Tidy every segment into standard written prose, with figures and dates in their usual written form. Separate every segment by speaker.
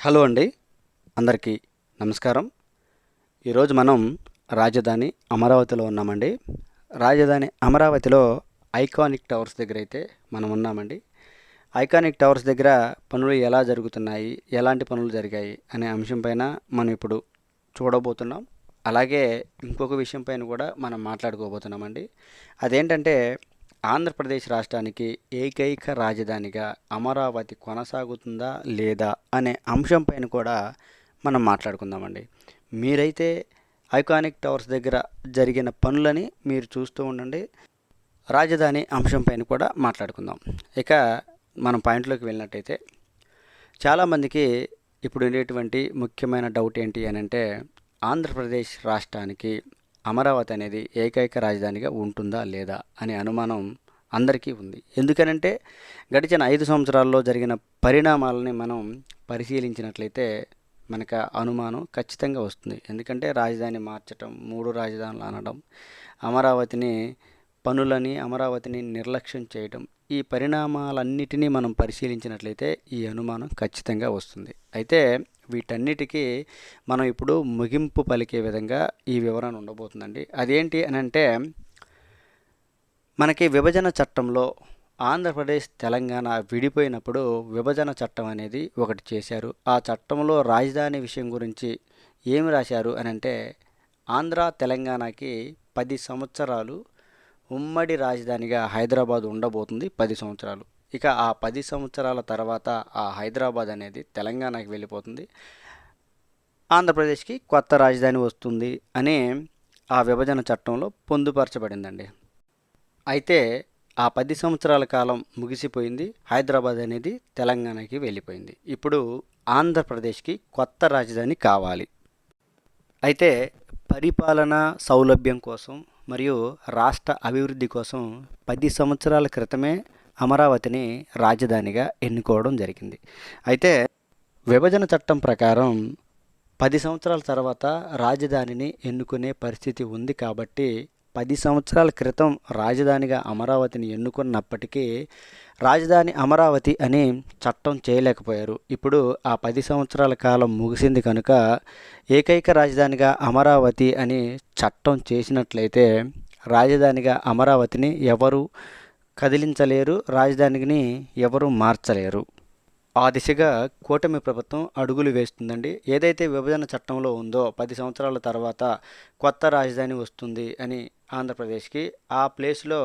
Speaker 1: Hello అండి, అందరికీ నమస్కారం. ఈరోజు మనం రాజధాని అమరావతిలో ఉన్నామండి. రాజధాని అమరావతిలో ఐకానిక్ టవర్స్ దగ్గర అయితే మనం ఉన్నామండి. ఐకానిక్ టవర్స్ దగ్గర పనులు ఎలా జరుగుతున్నాయి, ఎలాంటి పనులు జరిగాయి అనే అంశం పైన మనం ఇప్పుడు చూడబోతున్నాం. అలాగే ఇంకొక విషయం పైన కూడా మనం మాట్లాడుకోబోతున్నామండి. అదేంటంటే ఆంధ్రప్రదేశ్ రాష్ట్రానికి ఏకైక రాజధానిగా అమరావతి కొనసాగుతుందా లేదా అనే అంశం పైన కూడా మనం మాట్లాడుకుందామండి. మీరైతే ఐకానిక్ టవర్స్ దగ్గర జరిగిన పనులని మీరు చూస్తూ ఉండండి. రాజధాని అంశం పైన కూడా మాట్లాడుకుందాం. ఇక మనం పాయింట్లోకి వెళ్ళినట్టయితే చాలామందికి ఇప్పుడు ఉండేటువంటి ముఖ్యమైన డౌట్ ఏంటి అని అంటే ఆంధ్రప్రదేశ్ రాష్ట్రానికి అమరావతి అనేది ఏకైక రాజధానిగా ఉంటుందా లేదా అనే అనుమానం అందరికీ ఉంది. ఎందుకనంటే గడిచిన 5 సంవత్సరాల్లో జరిగిన పరిణామాలని మనం పరిశీలించినట్లయితే మనకు అనుమానం ఖచ్చితంగా వస్తుంది. ఎందుకంటే రాజధాని మార్చటం, 3 రాజధానులు అనడం, అమరావతిని అమరావతిని నిర్లక్ష్యం చేయడం, ఈ పరిణామాలన్నిటినీ మనం పరిశీలించినట్లయితే ఈ అనుమానం ఖచ్చితంగా వస్తుంది. అయితే వీటన్నిటికీ మనం ఇప్పుడు ముగింపు పలికే విధంగా ఈ వివరణ ఉండబోతుందండి. అదేంటి అని అంటే మనకి విభజన చట్టంలో ఆంధ్రప్రదేశ్ తెలంగాణ విడిపోయినప్పుడు విభజన చట్టం అనేది ఒకటి చేశారు. ఆ చట్టంలో రాజధాని విషయం గురించి ఏమి రాశారు అని అంటే ఆంధ్ర తెలంగాణకి 10 సంవత్సరాలు ఉమ్మడి రాజధానిగా హైదరాబాద్ ఉండబోతుంది. 10 సంవత్సరాలు. ఇక ఆ 10 సంవత్సరాల తర్వాత ఆ హైదరాబాద్ అనేది తెలంగాణకి వెళ్ళిపోతుంది. ఆంధ్రప్రదేశ్కి కొత్త రాజధాని వస్తుంది అని ఆ విభజన చట్టంలో పొందుపరచబడిందండి. అయితే ఆ 10 సంవత్సరాల కాలం ముగిసిపోయింది. హైదరాబాద్ అనేది తెలంగాణకి వెళ్ళిపోయింది. ఇప్పుడు ఆంధ్రప్రదేశ్కి కొత్త రాజధాని కావాలి. అయితే పరిపాలన సౌలభ్యం కోసం మరియు రాష్ట్ర అభివృద్ధి కోసం 10 సంవత్సరాల క్రితమే అమరావతిని రాజధానిగా ఎన్నుకోవడం జరిగింది. అయితే విభజన చట్టం ప్రకారం 10 సంవత్సరాల తర్వాత రాజధానిని ఎన్నుకునే పరిస్థితి ఉంది కాబట్టి 10 సంవత్సరాల క్రితం రాజధానిగా అమరావతిని ఎన్నుకున్నప్పటికీ రాజధాని అమరావతి అని చట్టం చేయలేకపోయారు. ఇప్పుడు ఆ 10 సంవత్సరాల కాలం ముగిసింది కనుక ఏకైక రాజధానిగా అమరావతి అని చట్టం చేసినట్లయితే రాజధానిగా అమరావతిని ఎవరు కదిలించలేరు, రాజధానిని ఎవరు మార్చలేరు. ఆ దిశగా కూటమి ప్రభుత్వం అడుగులు వేస్తుందండి. ఏదైతే విభజన చట్టంలో ఉందో 10 సంవత్సరాల తర్వాత కొత్త రాజధాని వస్తుంది అని ఆంధ్రప్రదేశ్కి, ఆ ప్లేస్లో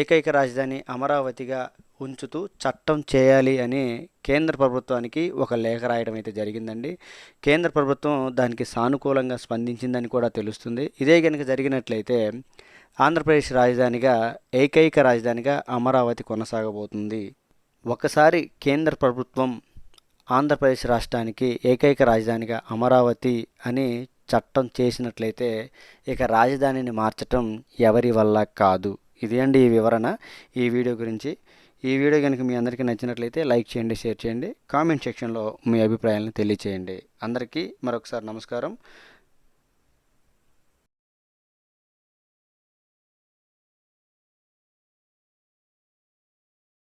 Speaker 1: ఏకైక రాజధాని అమరావతిగా ఉంచుతూ చట్టం చేయాలి అని కేంద్ర ప్రభుత్వానికి ఒక లేఖ రాయడం అయితే జరిగిందండి. కేంద్ర ప్రభుత్వం దానికి సానుకూలంగా స్పందించిందని కూడా తెలుస్తుంది. ఇదే కనుక జరిగినట్లయితే ఆంధ్రప్రదేశ్ రాజధానిగా ఏకైక రాజధానిగా అమరావతి కొనసాగబోతుంది. ఒకసారి కేంద్ర ప్రభుత్వం ఆంధ్రప్రదేశ్ రాష్ట్రానికి ఏకైక రాజధానిగా అమరావతి అని చట్టం చేసినట్లయితే ఇక రాజధానిని మార్చటం ఎవరి వల్ల కాదు. ఇది అండి ఈ వివరణ ఈ వీడియో గురించి. ఈ వీడియో కనుక మీ అందరికీ నచ్చినట్లయితే లైక్ చేయండి, షేర్ చేయండి, కామెంట్ సెక్షన్లో మీ అభిప్రాయాలను తెలియచేయండి. అందరికీ మరొకసారి నమస్కారం.